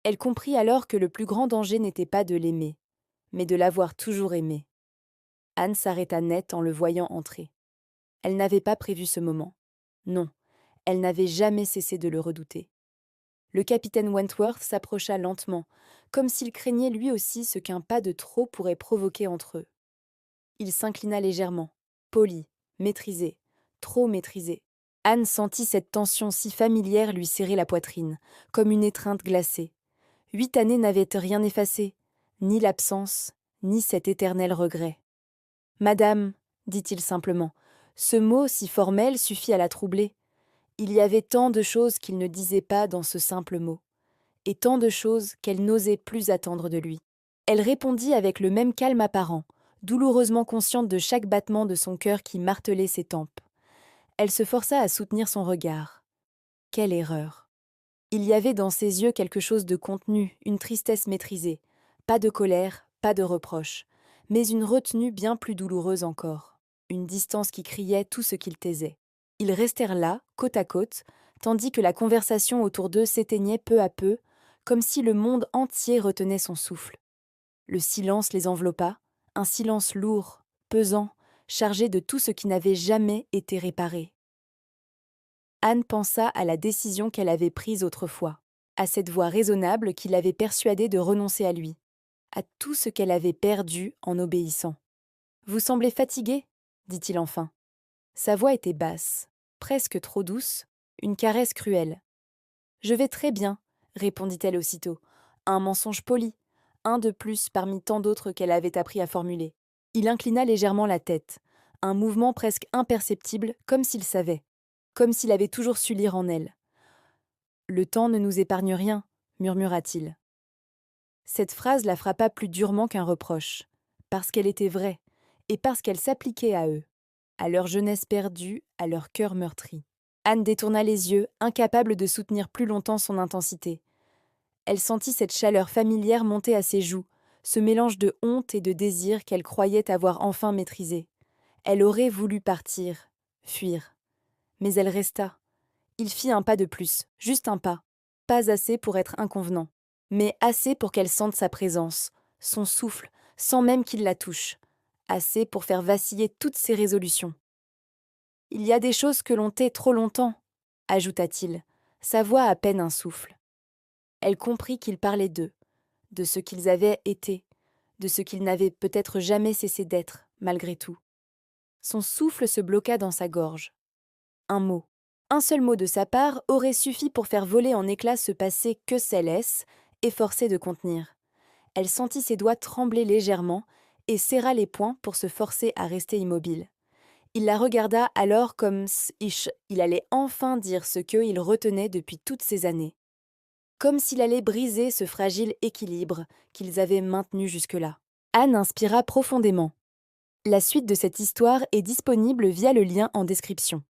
Elle comprit alors que le plus grand danger n'était pas de l'aimer, mais de l'avoir toujours aimé. Anne s'arrêta net en le voyant entrer. Elle n'avait pas prévu ce moment. Non, elle n'avait jamais cessé de le redouter. Le capitaine Wentworth s'approcha lentement, comme s'il craignait lui aussi ce qu'un pas de trop pourrait provoquer entre eux. Il s'inclina légèrement, poli, maîtrisé, trop maîtrisé. Anne sentit cette tension si familière lui serrer la poitrine, comme une étreinte glacée. 8 années n'avaient rien effacé, ni l'absence, ni cet éternel regret. Madame, dit-il simplement, ce mot si formel suffit à la troubler. Il y avait tant de choses qu'il ne disait pas dans ce simple mot, et tant de choses qu'elle n'osait plus attendre de lui. Elle répondit avec le même calme apparent, douloureusement consciente de chaque battement de son cœur qui martelait ses tempes. Elle se força à soutenir son regard. Quelle erreur! Il y avait dans ses yeux quelque chose de contenu, une tristesse maîtrisée. Pas de colère, pas de reproche, mais une retenue bien plus douloureuse encore. Une distance qui criait tout ce qu'il taisait. Ils restèrent là, côte à côte, tandis que la conversation autour d'eux s'éteignait peu à peu, comme si le monde entier retenait son souffle. Le silence les enveloppa, un silence lourd, pesant, chargé de tout ce qui n'avait jamais été réparé. Anne pensa à la décision qu'elle avait prise autrefois, à cette voix raisonnable qui l'avait persuadée de renoncer à lui, à tout ce qu'elle avait perdu en obéissant. « Vous semblez fatiguée » dit-il enfin. Sa voix était basse, presque trop douce, une caresse cruelle. « Je vais très bien » répondit-elle aussitôt, un mensonge poli, un de plus parmi tant d'autres qu'elle avait appris à formuler. Il inclina légèrement la tête, un mouvement presque imperceptible, comme s'il savait, comme s'il avait toujours su lire en elle. « Le temps ne nous épargne rien » murmura-t-il. Cette phrase la frappa plus durement qu'un reproche, parce qu'elle était vraie, et parce qu'elle s'appliquait à eux, à leur jeunesse perdue, à leur cœur meurtri. Anne détourna les yeux, incapable de soutenir plus longtemps son intensité. Elle sentit cette chaleur familière monter à ses joues, ce mélange de honte et de désir qu'elle croyait avoir enfin maîtrisé. Elle aurait voulu partir, fuir. Mais elle resta. Il fit un pas de plus, juste un pas. Pas assez pour être inconvenant, mais assez pour qu'elle sente sa présence, son souffle, sans même qu'il la touche. Assez pour faire vaciller toutes ses résolutions. « Il y a des choses que l'on tait trop longtemps, » ajouta-t-il, sa voix à peine un souffle. Elle comprit qu'il parlait d'eux, de ce qu'ils avaient été, de ce qu'ils n'avaient peut-être jamais cessé d'être, malgré tout. Son souffle se bloqua dans sa gorge. Un seul mot de sa part aurait suffi pour faire voler en éclats ce passé que Céleste, efforcée de contenir. Elle sentit ses doigts trembler légèrement et serra les poings pour se forcer à rester immobile. Il la regarda alors comme il allait enfin dire ce qu'il retenait depuis toutes ces années. Comme s'il allait briser ce fragile équilibre qu'ils avaient maintenu jusque-là. Anne inspira profondément. La suite de cette histoire est disponible via le lien en description.